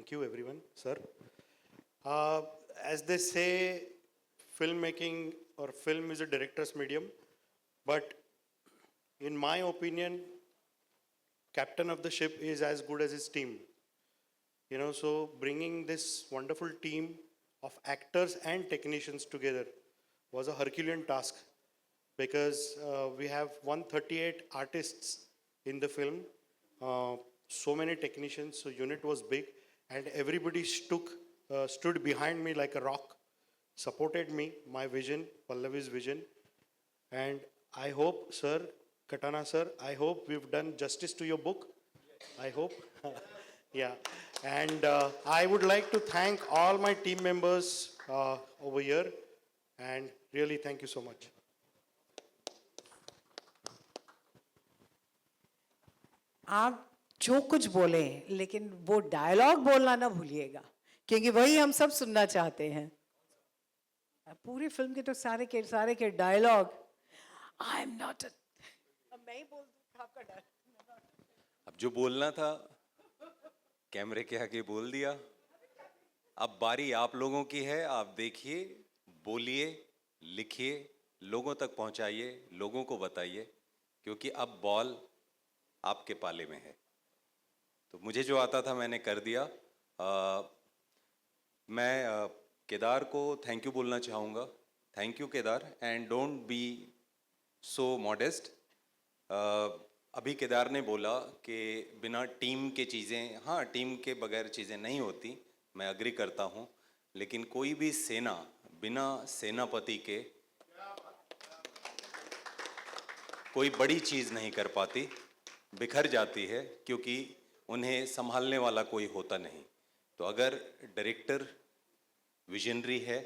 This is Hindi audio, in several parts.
Thank you, everyone, sir. As they say, filmmaking or film is a director's medium, but in my opinion, captain of the ship is as good as his team. So bringing this wonderful team of actors and technicians together was a Herculean task because we have 138 artists in the film, so many technicians, so unit was big, and everybody stood behind me like a rock, supported me, my vision, Pallavi's vision, and I hope, sir, Katana sir, I hope we've done justice to your book. I hope. Yeah. And I would like to thank all my team members over here. And really, thank you so much. आप जो कुछ बोले लेकिन वो डायलॉग बोलना ना भूलिएगा क्योंकि वही हम सब सुनना चाहते हैं. पूरी फिल्म के तो सारे के डायलॉग आई एम नॉट मैं ही बोल दूं आपका डायलॉग. अब जो बोलना था कैमरे के आगे बोल दिया. अब बारी आप लोगों की है. आप देखिए, बोलिए, लिखिए, लोगों तक पहुंचाइए, लोगों को बताइए, क्योंकि अब बॉल आपके पाले में है. तो मुझे जो आता था मैंने कर दिया. मैं केदार को थैंक यू बोलना चाहूँगा. Thank you Kedar, and don't be so modest. अभी केदार ने बोला कि बिना टीम के चीज़ें, हाँ टीम के बगैर चीज़ें नहीं होती, मैं अग्री करता हूँ, लेकिन कोई भी सेना बिना सेनापति के कोई बड़ी चीज़ नहीं कर पाती, बिखर जाती है, क्योंकि उन्हें संभालने वाला कोई होता नहीं. तो अगर डायरेक्टर विजनरी है,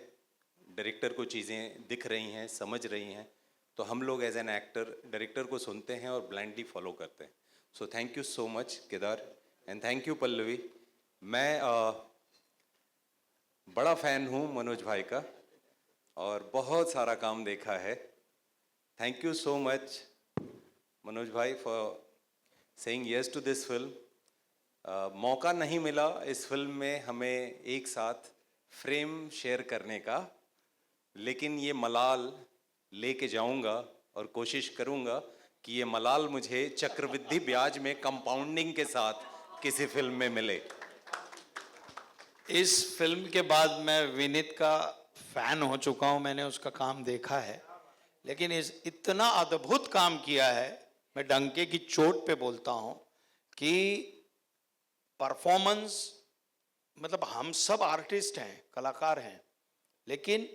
डायरेक्टर को चीज़ें दिख रही हैं, समझ रही हैं, तो हम लोग एज एन एक्टर डायरेक्टर को सुनते हैं और ब्लाइंडली फॉलो करते हैं. So thank you so much Kedar, and thank you Pallavi. मैं बड़ा फ़ैन हूँ मनोज भाई का और बहुत सारा काम देखा है. Thank you so much Manoj भाई for saying yes to this film. मौका नहीं मिला इस फिल्म में हमें एक साथ फ्रेम शेयर करने का, लेकिन ये मलाल लेके जाऊंगा और कोशिश करूंगा कि ये मलाल मुझे चक्रवृद्धि ब्याज में कंपाउंडिंग के साथ किसी फिल्म में मिले. इस फिल्म के बाद मैं विनीत का फैन हो चुका हूं. मैंने उसका काम देखा है, लेकिन इतना अद्भुत काम किया है. मैं डंके की चोट पे बोलता हूं कि परफॉर्मेंस, मतलब हम सब आर्टिस्ट हैं, कलाकार हैं, लेकिन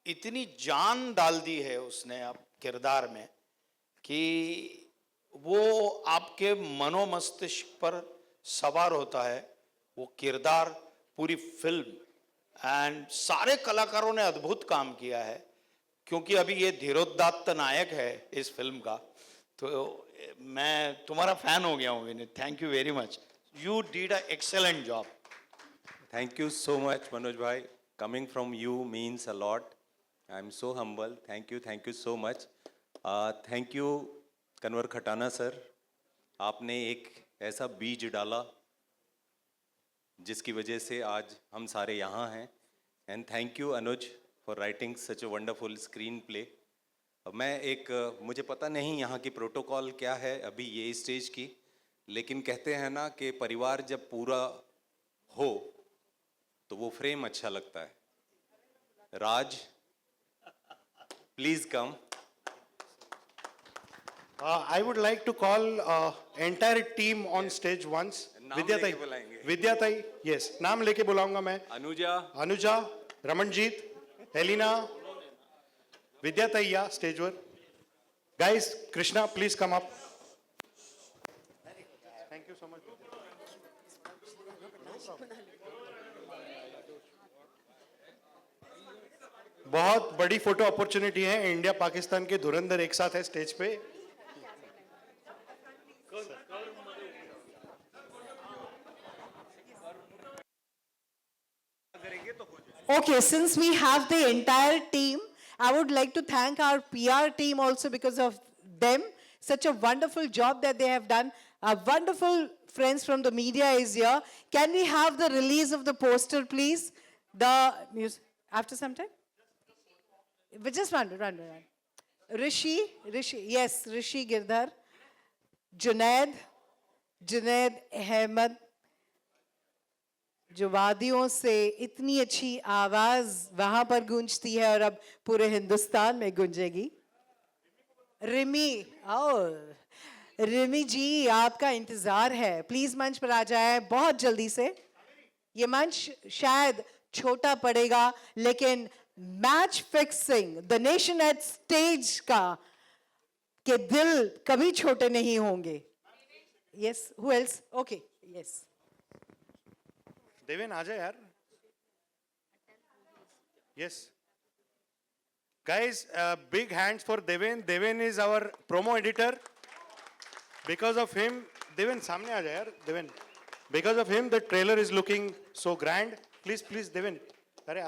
इतनी जान डाल दी है उसने अब किरदार में कि वो आपके मनोमस्तिष्क पर सवार होता है वो किरदार पूरी फिल्म. एंड सारे कलाकारों ने अद्भुत काम किया है, क्योंकि अभी ये धीरोदात्त नायक है इस फिल्म का. तो मैं तुम्हारा फैन हो गया हूँ Vineet. Thank you very much. You did a excellent job. Thank you so much Manoj भाई. Coming from you means a lot. I'm so humble. Thank you so much. Thank you Kanwar Khatana sir. आपने एक ऐसा बीज डाला जिसकी वजह से आज हम सारे यहाँ हैं. And thank you Anuj for writing such a wonderful screenplay. मुझे पता नहीं यहाँ की प्रोटोकॉल क्या है अभी ये स्टेज की, लेकिन कहते हैं ना कि परिवार जब पूरा हो तो वो फ्रेम अच्छा लगता है. Raj, please come. I would like to call entire team on stage once. Vidyatai, yes, नाम लेके बुलाऊंगा मैं. अनुजा, रमनजीत, एलिना, विद्याताई, stage वर. Guys, Krishna, please come up. Thank you so much. बहुत बड़ी फोटो अपॉर्चुनिटी है. इंडिया पाकिस्तान के धुरंधर एक साथ है स्टेज पे. Okay, since we have the entire team, I would like to thank our PR team also, because of them. Such a wonderful job that they have done. A wonderful friends from the media is here. Can we have the release of the poster, please? The music, after some time? But just one. Rishi, yes, Rishi Girdhar. Junaid Ahmed, जो वादियों से इतनी अच्छी आवाज वहां पर गूंजती है और अब पूरे हिंदुस्तान में गूंजेगी. रिमी जी, आपका इंतजार है, प्लीज मंच पर आ जाए बहुत जल्दी से. ये मंच शायद छोटा पड़ेगा, लेकिन match fixing the nation at stage का के दिल कभी छोटे नहीं होंगे. Yes, who else? Okay, yes. Deven आ जा यार. Yes. Guys, big hands for Deven. Deven is our promo editor. Because of him, Deven, सामने आ जा यार, Deven. Because of him, the trailer is looking so grand. Please, please, Deven. अरे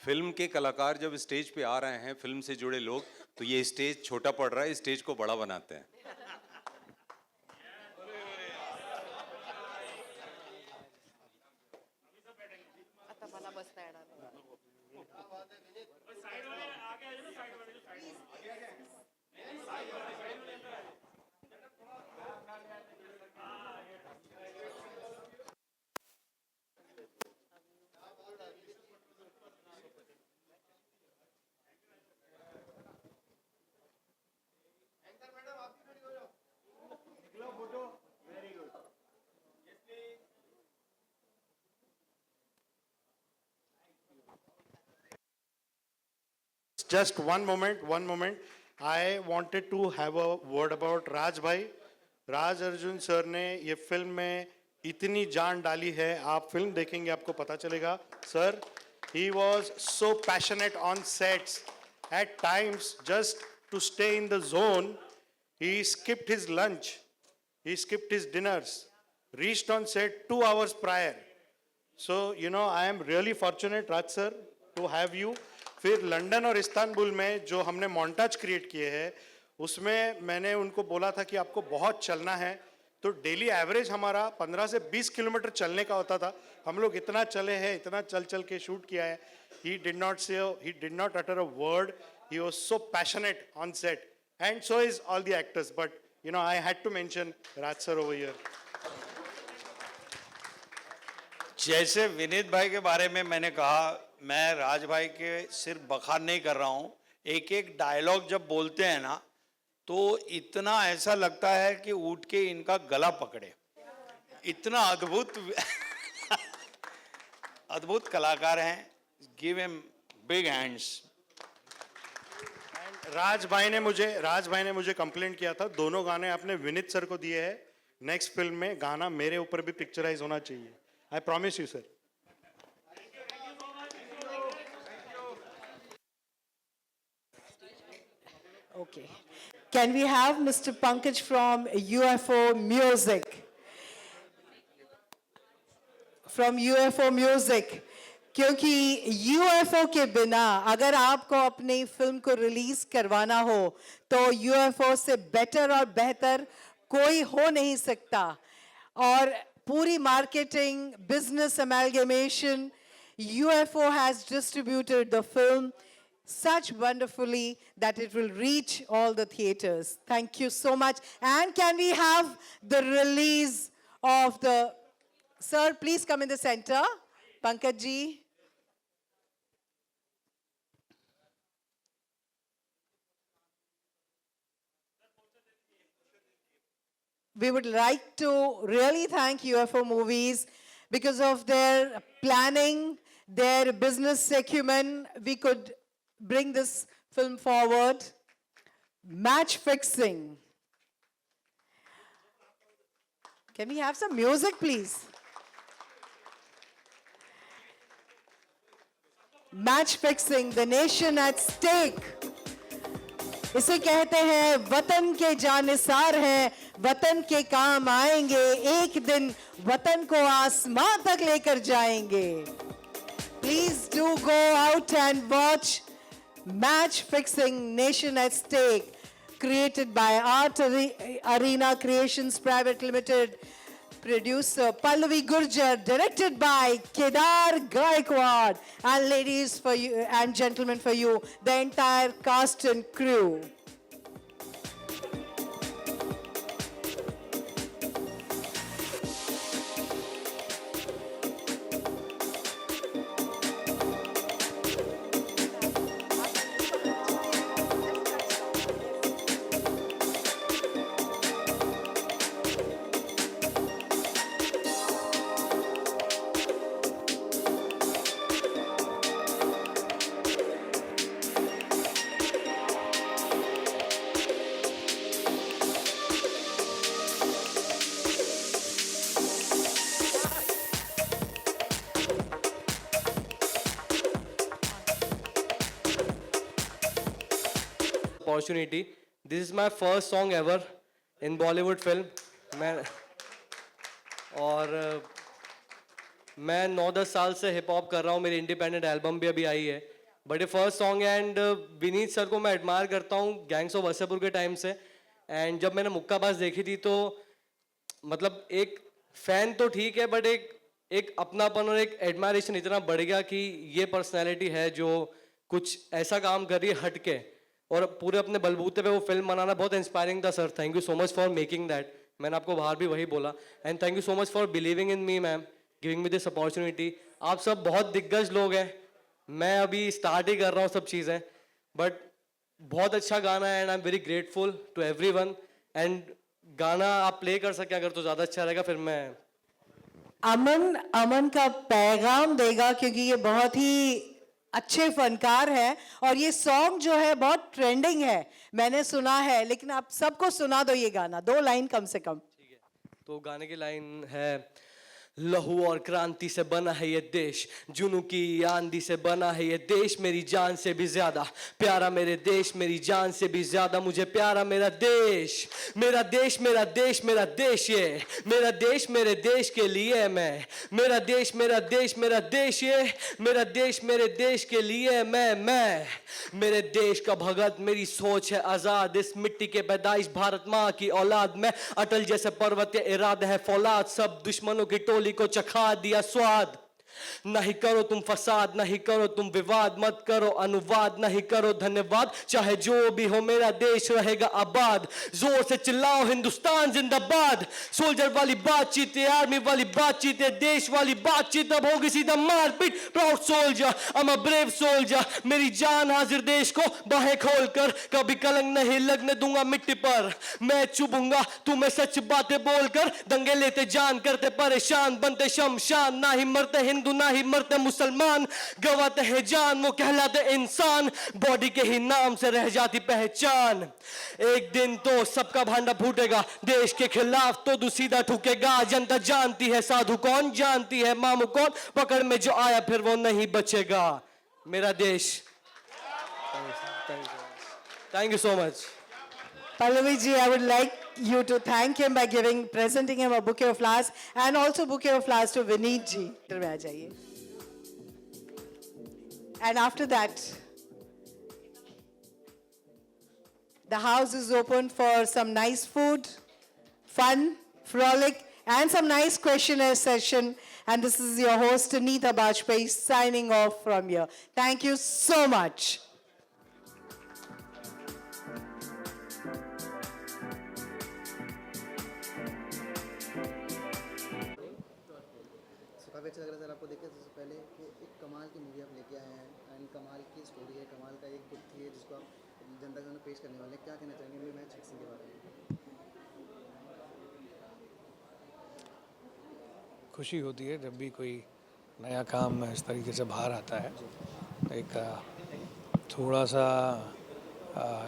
फिल्म के कलाकार जब स्टेज पे आ रहे हैं, फिल्म से जुड़े लोग, तो ये स्टेज छोटा पड़ रहा है, स्टेज को बड़ा बनाते हैं. Just one moment. I wanted to have a word about Raj भाई. राज अर्जुन सर ने ये फिल्म में इतनी जान डाली है, आप फिल्म देखेंगे आपको पता चलेगा. Sir, he was so passionate on sets. At times, just to stay in the zone, he skipped his lunch, he skipped his dinners, reached on set 2 hours prior. So, I am really fortunate, Raj sir, to have you. फिर लंदन और इस्तांबुल में जो हमने मोन्टाज क्रिएट किए हैं, उसमें मैंने उनको बोला था कि आपको बहुत चलना है, तो डेली एवरेज हमारा 15 से 20 किलोमीटर चलने का होता था. हम लोग इतना चले हैं, इतना चल के शूट किया है. He did not utter a word. He was so passionate on set, and so is all the actors. But I had to mention Raj sir over here. जैसे विनीत भाई के बारे में मैंने कहा, मैं राज भाई के सिर्फ बखान नहीं कर रहा हूँ. एक एक डायलॉग जब बोलते हैं ना, तो इतना ऐसा लगता है कि उठ के इनका गला पकड़े. इतना अद्भुत कलाकार हैं. Give him big hands. Raj भाई ने मुझे कंप्लेंट किया था, दोनों गाने आपने विनीत सर को दिए हैं, नेक्स्ट फिल्म में गाना मेरे ऊपर भी पिक्चराइज होना चाहिए. I promise you sir. Okay. Can we have Mr. Pankaj from UFO Music? From UFO Music. क्योंकि UFO के बिना अगर आपको अपनी फिल्म को रिलीज करवाना हो, तो UFO से बेटर और बेहतर कोई हो नहीं सकता. और पूरी marketing, business amalgamation, UFO has distributed the film such wonderfully that it will reach all the theaters. Thank you so much. And can we have the release of the... Sir, please come in the center. Pankaj ji. We would like to really thank UFO Movies because of their planning, their business acumen. We could bring this film forward. Match fixing. Can we have some music, please? Match fixing, the nation at stake. इसे कहते हैं वतन के जानिसार हैं, वतन के काम आएंगे, एक दिन वतन को आसमां तक लेकर जाएंगे. Please do go out and watch Match Fixing, Nation at Stake. created by Arena Creations Private Limited. Producer Pallavi Gurjar, directed by Kedar Gaikwad. And ladies for you and gentlemen for you, the entire cast and crew. Opportunity. This is my first song ever in Bollywood film. मैं मैं 9-10 साल से हिप हॉप कर रहा हूँ. मेरी इंडिपेंडेंट एल्बम भी अभी आई है. बट ये फर्स्ट सॉन्ग है एंड विनीत सर को मैं एडमायर करता हूँ गैंग्स ऑफ वसेपुर के टाइम से. एंड जब मैंने मुक्काबाज देखी थी तो मतलब एक फैन तो ठीक है बट एक अपनापन और एक एडमायरेशन इतना बढ़ गया कि ये पर्सनैलिटी है जो कुछ ऐसा काम कर रही है हट के और पूरे अपने बलबूते पे वो फिल्म बनाना बहुत इंस्पायरिंग था sir. Thank you so much for making that. मैंने आपको बाहर भी वही बोला. And thank you so much for believing in me ma'am, giving me this opportunity. आप सब बहुत दिग्गज लोग हैं, मैं अभी स्टार्ट ही कर रहा हूँ सब चीज़ें. बट बहुत अच्छा गाना है and I am very grateful to everyone. And गाना आप प्ले कर सकें अगर तो ज़्यादा अच्छा रहेगा. फिर मैं अमन का पैगाम देगा क्योंकि ये बहुत ही अच्छे फनकार हैं और ये सॉन्ग जो है बहुत ट्रेंडिंग है, मैंने सुना है. लेकिन आप सबको सुना दो ये गाना, 2 लाइन कम से कम. तो गाने की लाइन है, लहू और क्रांति से बना है ये देश, जुनू की आंधी से बना है ये देश, मेरी जान से भी ज्यादा प्यारा मेरे देश, मेरी जान से भी ज्यादा मुझे प्यारा मेरा देश. मेरा देश मेरा देश मेरा देश, ये मेरा देश मेरे देश के लिए मैं, मेरा देश मेरा देश मेरा देश, ये मेरा देश मेरे देश के लिए मैं मेरे देश का भगत, मेरी सोच है आजाद, इस मिट्टी के पैदाइश भारत माँ की औलाद. मैं अटल जैसे पर्वत या इरादा है फौलाद, सब दुश्मनों की टोली को चखा दिया स्वाद. नहीं करो तुम फसाद, नहीं करो तुम विवाद, मत करो अनुवाद, नहीं करो धन्यवाद, चाहे जो भी हो मेरा देश रहेगा आबाद. जोर से चिल्लाओ हिंदुस्तान जिंदाबाद. सोल्जर वाली बातचीत है, आर्मी वाली बातचीत है, देश वाली बातचीत अब होगी सीधा मारपीट. Proud soldier, I am a brave soldier, मेरी जान हाजिर देश को बाहें खोलकर, कभी कलंक नहीं लगने दूंगा मिट्टी पर. मैं चुभूंगा तुम्हें सच बातें बोलकर, दंगे लेते जान करते परेशान, बनते शमशान, ना ही मरते हिंदू ना ही मरते मुसलमान, गवाते हैं जान वो कहलाते इंसान, बॉडी के ही नाम से रह जाती पहचान. एक दिन तो सबका भांडा फूटेगा, देश के खिलाफ तो सीधा ठुकेगा. जनता जानती है साधु कौन, जानती है मामू कौन, पकड़ में जो आया फिर वो नहीं बचेगा. मेरा देश. Thank you so much. Pallavi ji, I would like you to thank him by presenting him a bouquet of flowers and also bouquet of flowers to Vineet ji. में आ जाइए. And after that, the house is open for some nice food, fun, frolic, and some nice questionnaire session. And this is your host, Anita Bajpayee, signing off from here. Thank you so much. काफ़ी अच्छा लग रहा है सर आपको देख के. सबसे पहले कि एक कमाल की मूवी आप लेके आए हैं एंड कमाल की स्टोरी है, कमाल का एक बुक थी जिसको आप जनता के सामने पेश करने वाले हैं. क्या कहना चाहेंगे मैच फिक्सिंग के बारे में? खुशी होती है जब भी कोई नया काम इस तरीके से बाहर आता है. एक थोड़ा सा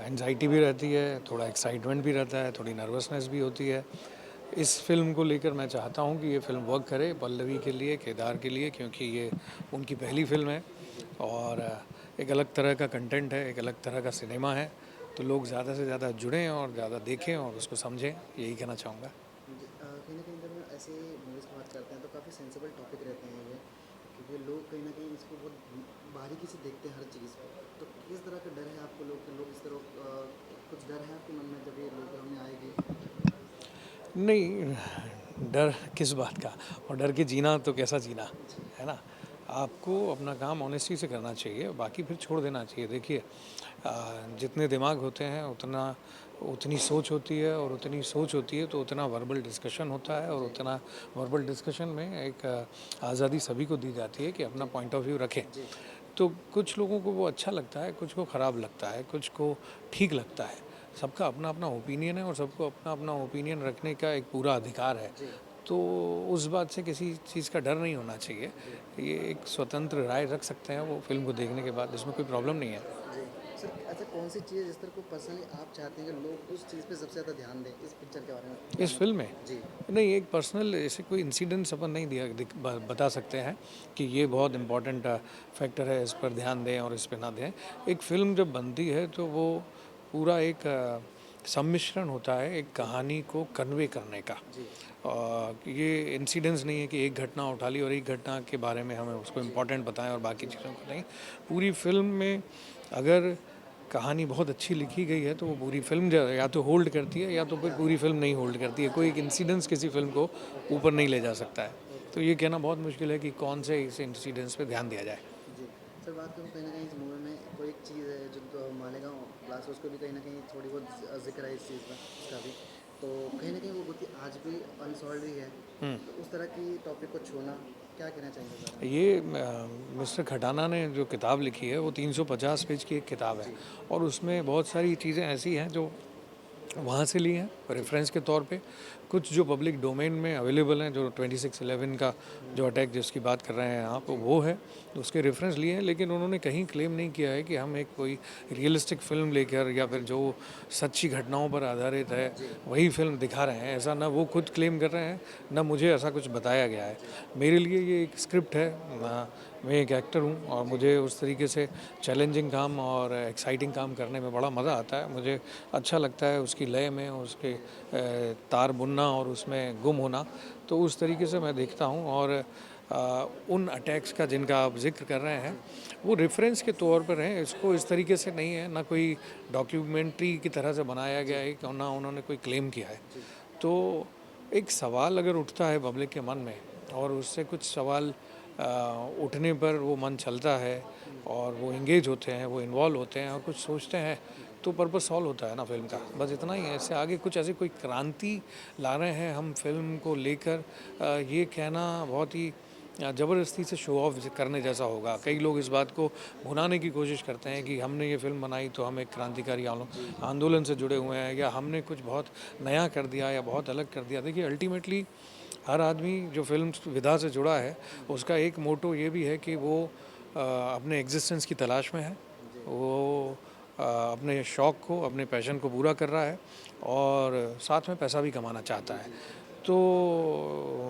एंजाइटी भी रहती है, थोड़ा एक्साइटमेंट भी रहता है, थोड़ी नर्वसनेस भी होती है. इस फिल्म को लेकर मैं चाहता हूँ कि ये फिल्म वर्क करे पल्लवी के लिए, केदार के लिए, क्योंकि ये उनकी पहली फिल्म है और एक अलग तरह का कंटेंट है, एक अलग तरह का सिनेमा है. तो लोग ज़्यादा से ज़्यादा जुड़ें और ज़्यादा देखें और उसको समझें, यही कहना चाहूँगा. कहीं ना कहीं जब हम ऐसे मूवीज़ की बात करते हैं तो काफ़ी सेंसिबल टॉपिक रहते हैं ये, कि क्योंकि लोग कहीं ना कहीं इसको बहुत बारीकी से देखते हैं हर चीज़ को। तो किस तरह का डर है आपको, लोग इस तरह कुछ डर है आपके मन में जब ये लोग सामने आएगी? नहीं, डर किस बात का, और डर के जीना तो कैसा जीना, है ना। आपको अपना काम ऑनेस्टी से करना चाहिए, बाकी फिर छोड़ देना चाहिए। देखिए, जितने दिमाग होते हैं उतनी सोच होती है, और उतनी सोच होती है तो उतना वर्बल डिस्कशन होता है, और उतना वर्बल डिस्कशन में एक आज़ादी सभी को दी जाती है कि अपना पॉइंट ऑफ व्यू रखें। तो कुछ लोगों को वो अच्छा लगता है, कुछ को ख़राब लगता है, कुछ को ठीक लगता है। सबका अपना अपना ओपिनियन है, और सबको अपना अपना ओपिनियन रखने का एक पूरा अधिकार है। तो उस बात से किसी चीज़ का डर नहीं होना चाहिए। ये एक स्वतंत्र राय रख सकते हैं वो फिल्म को देखने के बाद, इसमें कोई प्रॉब्लम नहीं है। जी सर, ऐसा कौन सी चीज़ है जिस तरह को पर्सनली आप चाहते हैं कि लोग उस चीज़ पे सबसे ज़्यादा ध्यान दें इस पिक्चर के बारे में? इस फिल्म में जी नहीं, एक पर्सनल ऐसे कोई इंसिडेंट्स अपन नहीं बता सकते हैं कि ये बहुत इम्पोर्टेंट फैक्टर है, इस पर ध्यान दें और इस पर ना दें। एक फ़िल्म जब बनती है तो वो पूरा एक सम्मिश्रण होता है एक कहानी को कन्वे करने का। ये इंसिडेंट्स नहीं है कि एक घटना उठा ली और एक घटना के बारे में हमें उसको इम्पोर्टेंट बताएं और बाकी चीज़ों को नहीं। पूरी फिल्म में अगर कहानी बहुत अच्छी लिखी गई है तो वो पूरी फिल्म या तो होल्ड करती है, या तो फिर पूरी फिल्म नहीं होल्ड करती है। कोई एक इंसिडेंस किसी फिल्म को ऊपर नहीं ले जा सकता है। तो ये कहना बहुत मुश्किल है कि कौन से इस इंसिडेंस पे ध्यान दिया जाए। जी सर, बात करूँ कहीं ना कहीं इस मूवी में कोई एक चीज़ है जो तो मालेगांव ब्लास्ट, उसको भी कहीं ना कहीं थोड़ी बहुत जिक्र है इस चीज़ का, उसका भी तो कहीं ना कहीं वो बहुत ही आज भी अनसॉल्व ही है। तो उस तरह की टॉपिक को छूना, क्या कहना चाहेंगे सर? ये मिस्टर खटाना ने जो किताब लिखी है वो 350 पेज की एक किताब है, और उसमें बहुत सारी चीज़ें ऐसी हैं जो वहाँ से ली हैं रेफरेंस के तौर पे। कुछ जो पब्लिक डोमेन में अवेलेबल हैं, जो 26/11 का जो अटैक जिसकी बात कर रहे हैं आप, वो है, तो उसके रेफरेंस लिए हैं। लेकिन उन्होंने कहीं क्लेम नहीं किया है कि हम एक कोई रियलिस्टिक फिल्म लेकर या फिर जो सच्ची घटनाओं पर आधारित है वही फिल्म दिखा रहे हैं। ऐसा ना वो खुद क्लेम कर रहे हैं, ना मुझे ऐसा कुछ बताया गया है। मेरे लिए ये एक स्क्रिप्ट है, मैं एक एक्टर हूँ और मुझे उस तरीके से चैलेंजिंग काम और एक्साइटिंग काम करने में बड़ा मज़ा आता है। मुझे अच्छा लगता है उसकी लय में उसके तार बुनना और उसमें गुम होना, तो उस तरीके से मैं देखता हूँ। और उन अटैक्स का जिनका आप जिक्र कर रहे हैं वो रेफरेंस के तौर पर हैं, इसको इस तरीके से नहीं है, ना कोई डॉक्यूमेंट्री की तरह से बनाया गया है कि ना उन्होंने कोई क्लेम किया है। तो एक सवाल अगर उठता है पब्लिक के मन में और उससे कुछ सवाल उठने पर वो मन चलता है और वो इंगेज होते हैं, वो इन्वॉल्व होते हैं और कुछ सोचते हैं, तो पर्पस सॉल्व होता है ना फिल्म का। बस इतना ही है, इससे आगे कुछ ऐसी कोई क्रांति ला रहे हैं हम फिल्म को लेकर, ये कहना बहुत ही ज़बरदस्ती से शो ऑफ करने जैसा होगा। कई लोग इस बात को भुनाने की कोशिश करते हैं कि हमने ये फिल्म बनाई तो हम एक क्रांतिकारी आंदोलन से जुड़े हुए हैं, या हमने कुछ बहुत नया कर दिया या बहुत अलग कर दिया। देखिए, अल्टीमेटली हर आदमी जो फिल्म विधा से जुड़ा है उसका एक मोटो ये भी है कि वो अपने एग्जिस्टेंस की तलाश में है, वो अपने शौक़ को, अपने पैशन को पूरा कर रहा है और साथ में पैसा भी कमाना चाहता है। तो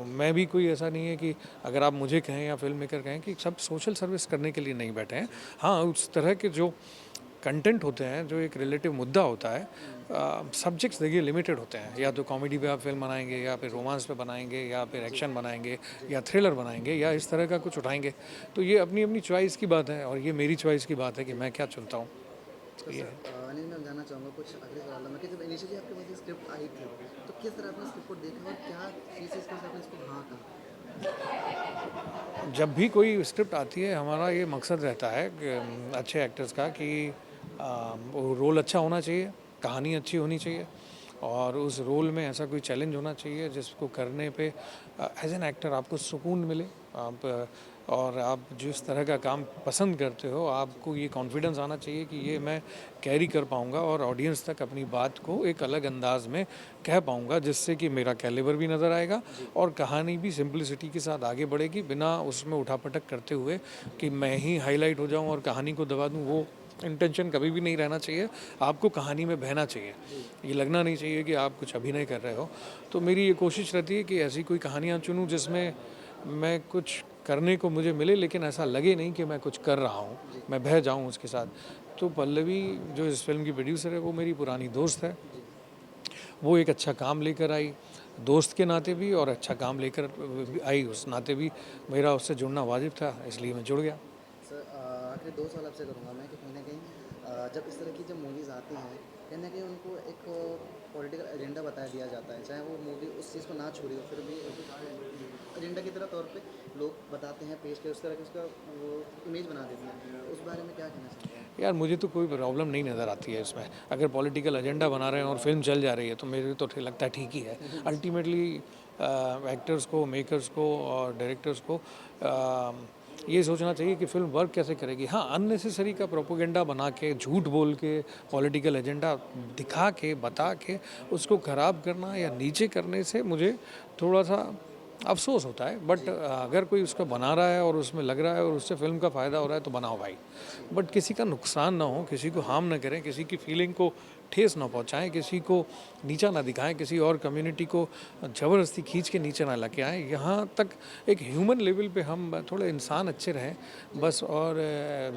मैं भी कोई ऐसा नहीं है कि अगर आप मुझे कहें या फिल्म मेकर कहें कि सब सोशल सर्विस करने के लिए नहीं बैठे हैं। हाँ, उस तरह के जो कंटेंट होते हैं, जो एक रिलेटिव मुद्दा होता है, सब्जेक्ट्स देखिए लिमिटेड होते हैं। या तो कॉमेडी पे आप फिल्म बनाएंगे, या फिर रोमांस पे बनाएंगे, या फिर एक्शन बनाएंगे, या थ्रिलर बनाएंगे, या इस तरह का कुछ उठाएंगे। तो ये अपनी अपनी चॉइस की बात है और ये मेरी चॉइस की बात है कि मैं क्या चुनता हूँ। तो सर अनिल, मैं जानना चाहूँगा कुछ अगले सवाल में कि जब इनिशियली आपके पास स्क्रिप्ट आई थी तो किस तरह आपने स्क्रिप्ट को देखा और क्या चीज़ के आपने इसको हाँ कहा? जब भी कोई स्क्रिप्ट आती है हमारा ये मकसद रहता है कि अच्छे एक्टर्स का कि वो रोल अच्छा होना चाहिए, कहानी अच्छी होनी चाहिए और उस रोल में ऐसा कोई चैलेंज होना चाहिए जिसको करने पे एज एन एक्टर आपको सुकून मिले। आप और आप जिस तरह का काम पसंद करते हो आपको ये कॉन्फिडेंस आना चाहिए कि ये मैं कैरी कर पाऊँगा और ऑडियंस तक अपनी बात को एक अलग अंदाज में कह पाऊँगा, जिससे कि मेरा कैलिबर भी नज़र आएगा और कहानी भी सिंपलिसिटी के साथ आगे बढ़ेगी, बिना उसमें उठापटक करते हुए कि मैं ही हाईलाइट हो जाऊँ और कहानी को दबा दूँ। वो इंटेंशन कभी भी नहीं रहना चाहिए। आपको कहानी में बहना चाहिए, ये लगना नहीं चाहिए कि आप कुछ अभिनय कर रहे हो। तो मेरी ये कोशिश रहती है कि ऐसी कोई कहानियाँ चुनूँ जिसमें मैं कुछ करने को मुझे मिले लेकिन ऐसा लगे नहीं कि मैं कुछ कर रहा हूँ, मैं बह जाऊँ उसके साथ। तो पल्लवी जो इस फिल्म की प्रोड्यूसर है वो मेरी पुरानी दोस्त है वो एक अच्छा काम लेकर आई, दोस्त के नाते भी और अच्छा काम लेकर आई उस नाते भी मेरा उससे जुड़ना वाजिब था, इसलिए मैं जुड़ गया। सर आखिरी 2 सवाल आपसे करूँगा मैं कि कहीं ना कहीं जब इस तरह की जब मूवीज़ आती हैं कहीं ना कहीं उनको एक पॉलिटिकल एजेंडा बता दिया जाता है, चाहे वो मूवी उस चीज़ को ना छोड़ी हो फिर भी एजेंडा की तरह तौर पे लोग बताते हैं, पेश कर उस तरह की उसका वो इमेज बना देते हैं, उस बारे में क्या कहना चाहते हैं? यार मुझे तो कोई प्रॉब्लम नहीं नज़र आती है इसमें। अगर पॉलिटिकल एजेंडा बना रहे हैं और फिल्म चल जा रही है तो मेरे तो लगता है ठीक ही है। अल्टीमेटली एक्टर्स को, मेकर्स को और डायरेक्टर्स को ये सोचना चाहिए कि फिल्म वर्क कैसे करेगी। हाँ, अननेसेसरी का प्रोपोगेंडा बना के, झूठ बोल के, पॉलिटिकल एजेंडा दिखा के, बता के उसको ख़राब करना या नीचे करने से मुझे थोड़ा सा अफसोस होता है। बट अगर कोई उसका बना रहा है और उसमें लग रहा है और उससे फिल्म का फ़ायदा हो रहा है तो बनाओ भाई, बट किसी का नुकसान ना हो, किसी को हार्म ना करें, किसी की फीलिंग को ठेस ना पहुंचाएं, किसी को नीचा ना दिखाएं, किसी और कम्युनिटी को ज़बरदस्ती खींच के नीचे ना लेके आएँ। यहाँ तक एक ह्यूमन लेवल पे हम थोड़े इंसान अच्छे रहें बस, और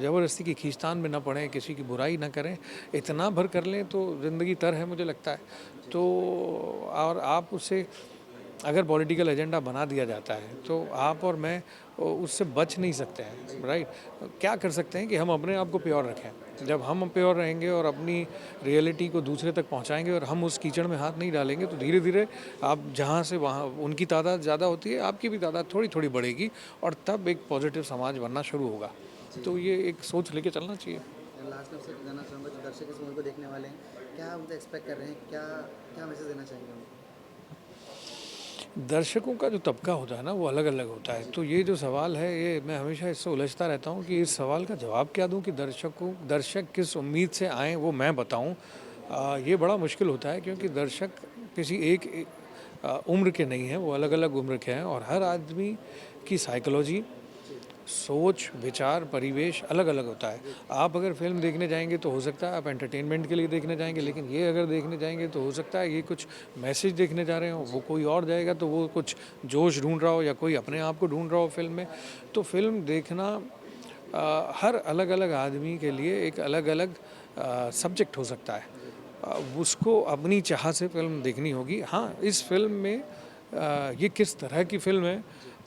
ज़बरदस्ती की खींचतान में ना पड़ें, किसी की बुराई ना करें। इतना भर कर लें तो ज़िंदगी तर है मुझे लगता है। तो और आप उसे अगर पॉलिटिकल एजेंडा बना दिया जाता है तो आप और मैं उससे बच नहीं सकते हैं, राइट। क्या कर सकते हैं कि हम अपने आप को प्योर रखें। जब हम प्योर रहेंगे और अपनी रियलिटी को दूसरे तक पहुंचाएंगे और हम उस कीचड़ में हाथ नहीं डालेंगे तो धीरे धीरे आप जहां से वहां, उनकी तादाद ज़्यादा होती है, आपकी भी तादाद थोड़ी थोड़ी बढ़ेगी और तब एक पॉजिटिव समाज बनना शुरू होगा। तो ये एक सोच लेके चलना चाहिए। लास्ट में आपसे जानना चाहूँगा जो दर्शक इस मूवी को देखने वाले हैं, क्या उनसे एक्सपेक्ट कर रहे हैं, क्या क्या मैसेज देना चाहेंगे उनको? दर्शकों का जो तबका होता है ना वो अलग अलग होता है। तो ये जो सवाल है ये मैं हमेशा इससे उलझता रहता हूँ कि इस सवाल का जवाब क्या दूँ कि दर्शक किस उम्मीद से आएँ वो मैं बताऊँ। ये बड़ा मुश्किल होता है क्योंकि दर्शक किसी एक उम्र के नहीं हैं, वो अलग अलग उम्र के हैं और हर आदमी की साइकोलॉजी, सोच, विचार, परिवेश अलग अलग होता है। आप अगर फिल्म देखने जाएंगे तो हो सकता है आप एंटरटेनमेंट के लिए देखने जाएंगे, लेकिन ये अगर देखने जाएंगे तो हो सकता है ये कुछ मैसेज देखने जा रहे हो, वो कोई और जाएगा तो वो कुछ जोश ढूंढ रहा हो या कोई अपने आप को ढूंढ रहा हो फिल्म में। तो फिल्म देखना हर अलग अलग आदमी के लिए एक अलग अलग सब्जेक्ट हो सकता है। उसको अपनी चाह से फिल्म देखनी होगी। हाँ, इस फिल्म में ये किस तरह की फिल्म है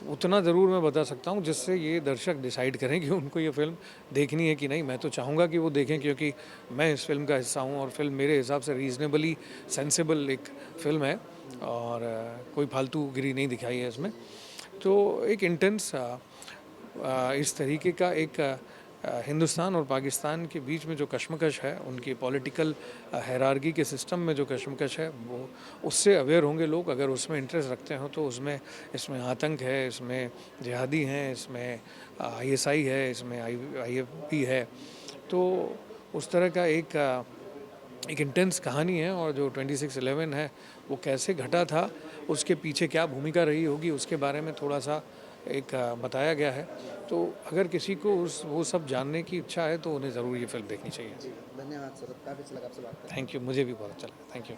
उतना ज़रूर मैं बता सकता हूँ जिससे ये दर्शक डिसाइड करें कि उनको ये फ़िल्म देखनी है कि नहीं। मैं तो चाहूँगा कि वो देखें क्योंकि मैं इस फिल्म का हिस्सा हूँ और फिल्म मेरे हिसाब से रीज़नेबली सेंसिबल एक फ़िल्म है और कोई फालतूगिरी नहीं दिखाई है इसमें। तो एक इंटेंस इस तरीके का एक हिंदुस्तान और पाकिस्तान के बीच में जो कशमकश है, उनकी पॉलिटिकल हायरार्की के सिस्टम में जो कशमकश है, वो उससे अवेयर होंगे लोग अगर उसमें इंटरेस्ट रखते हो। तो इसमें आतंक है, इसमें जिहादी हैं, इसमें ISI है, इसमें IFP है। तो उस तरह का एक इंटेंस कहानी है और जो 26/11 है वो कैसे घटा था, उसके पीछे क्या भूमिका रही होगी, उसके बारे में थोड़ा सा एक बताया गया है। तो अगर किसी को वो सब जानने की इच्छा है तो उन्हें ज़रूर ये फिल्म देखनी चाहिए। धन्यवाद सर, काफ़ी अच्छा लगा आपसे बात करके। थैंक यू, मुझे भी बहुत अच्छा लगा। Thank you.